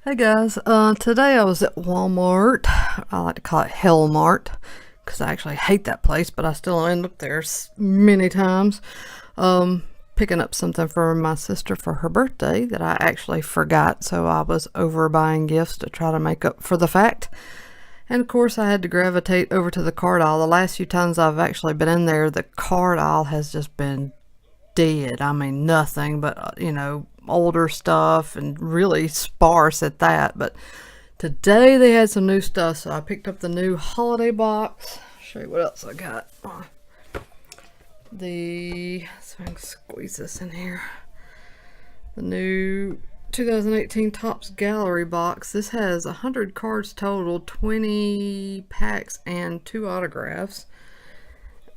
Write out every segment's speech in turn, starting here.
Hey guys, today I was at Walmart. I like to call it Hellmart because I actually hate that place, but I still end up there many times. Picking up something for my sister for her birthday that I actually forgot, so I was over buying gifts to try to make up for the fact. And of course, I had to gravitate over to the card aisle. The last few times I've actually been in there, the card aisle has just been dead. I mean, nothing but, older stuff and really sparse at that. But today they had some new stuff, so I picked up the new holiday box. I'll show you what else I got. So I can squeeze this in here. The new 2018 Topps Gallery box. This has 100 cards total, 20 packs, and 2 autographs.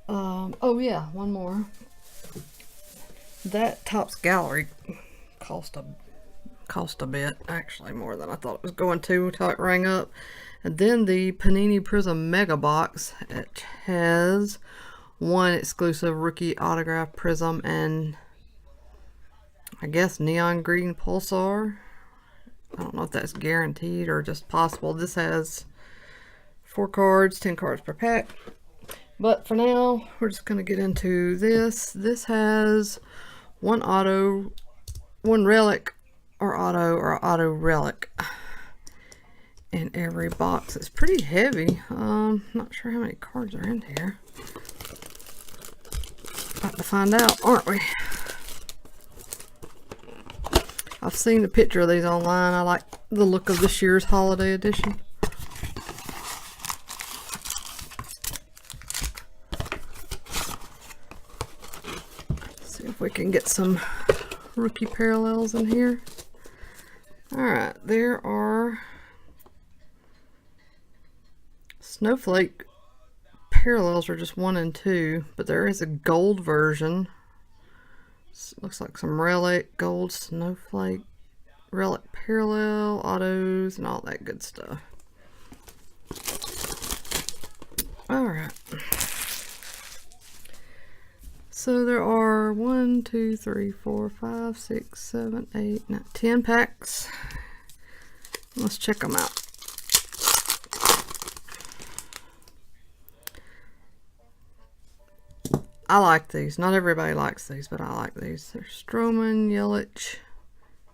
Oh yeah, one more. That Topps Gallery cost a bit, actually more than I thought it was going to until it rang up. And then the Panini Prism Mega Box. It has one exclusive rookie autograph Prism and I guess neon green Pulsar. I don't know if that's guaranteed or just possible. This has 4 cards, 10 cards per pack. But for now, we're just going to get into this. This has one relic or auto relic in every box. It's pretty heavy. Not sure how many cards are in here. About to find out, aren't we? I've seen a picture of these online. I like the look of this year's holiday edition. See if we can get some rookie parallels in here. Alright, there are Snowflake parallels are just 1 and 2, but there is a gold version. Looks like some relic, gold, Snowflake, relic parallel, autos, and all that good stuff. Alright. So there are 1, 2, 3, 4, 5, 6, 7, 8, 9, 10 packs. Let's check them out. I like these. Not everybody likes these, but I like these. They're Stroman, Yelich,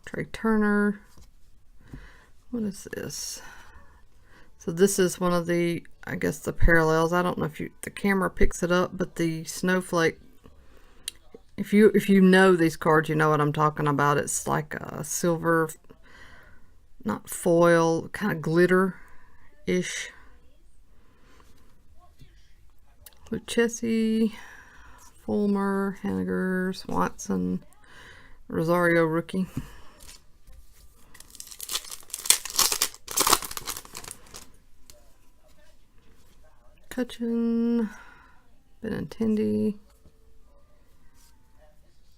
Trey Turner. What is this? So this is one of the, I guess, the parallels. I don't know if the camera picks it up, but the Snowflake, if you know these cards, you know what I'm talking about. It's like a silver, not foil, kind of glitter-ish. Lucchesi, Fulmer, Haniger, Swanson, Rosario rookie. Cutchin, Benintendi,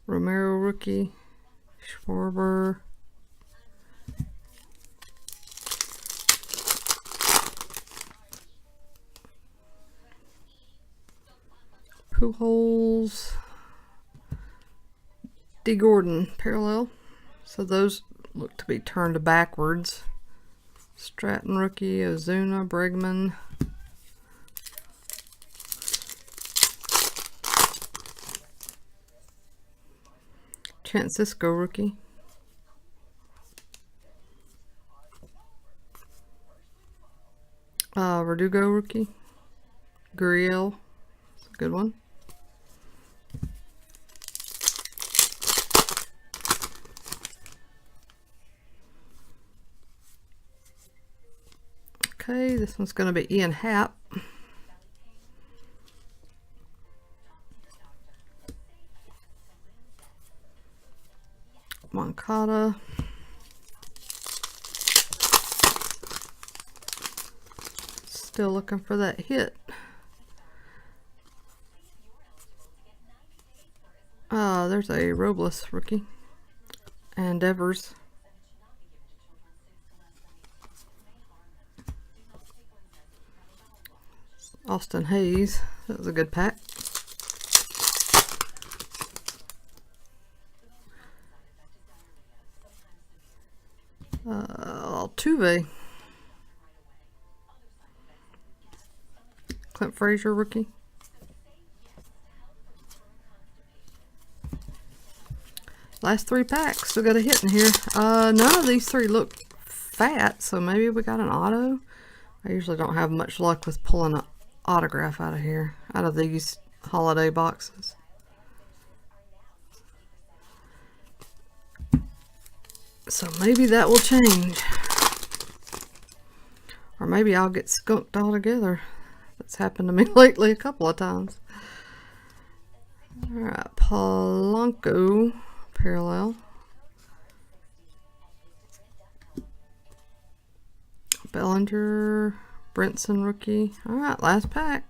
Romero rookie, Schwarber, Pujols, D. Gordon parallel. So those look to be turned backwards. Stratton rookie, Ozuna, Bregman. Francisco rookie. Verdugo rookie. Gurriel. That's a good one. Okay, this one's going to be Ian Happ. Moncada. Still looking for that hit. There's a Robles rookie. And Devers. Austin Hayes. That was a good pack. Altuve. Clint Frazier rookie. Last 3 packs. We got a hit in here. None of these 3 look fat, so maybe we got an auto. I usually don't have much luck with pulling an autograph out of here, out of these holiday boxes. So maybe that will change. Or maybe I'll get skunked altogether. That's happened to me lately a couple of times. Alright, Polanco parallel. Bellinger, Brinson rookie. Alright, last pack.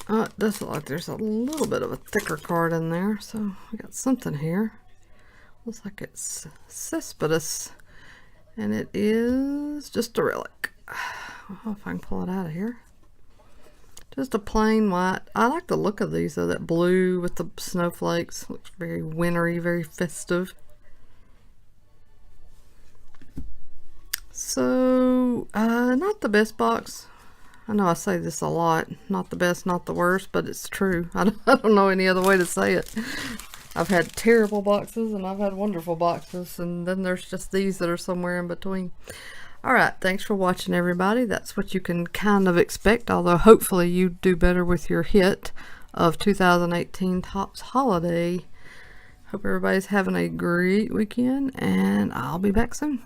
It does look like there's a little bit of a thicker card in there, so we got something here. Looks like it's Cespedes, and it is just a relic. I don't know if I can pull it out of here. Just a plain white. I like the look of these though, that blue with the snowflakes. Looks very wintry, very festive. So, not the best box. I know I say this a lot. Not the best, not the worst, but it's true. I don't know any other way to say it. I've had terrible boxes and I've had wonderful boxes, and then there's just these that are somewhere in between. Alright, thanks for watching, everybody. That's what you can kind of expect, although hopefully you do better with your hit of 2018 Topps Holiday. Hope everybody's having a great weekend, and I'll be back soon.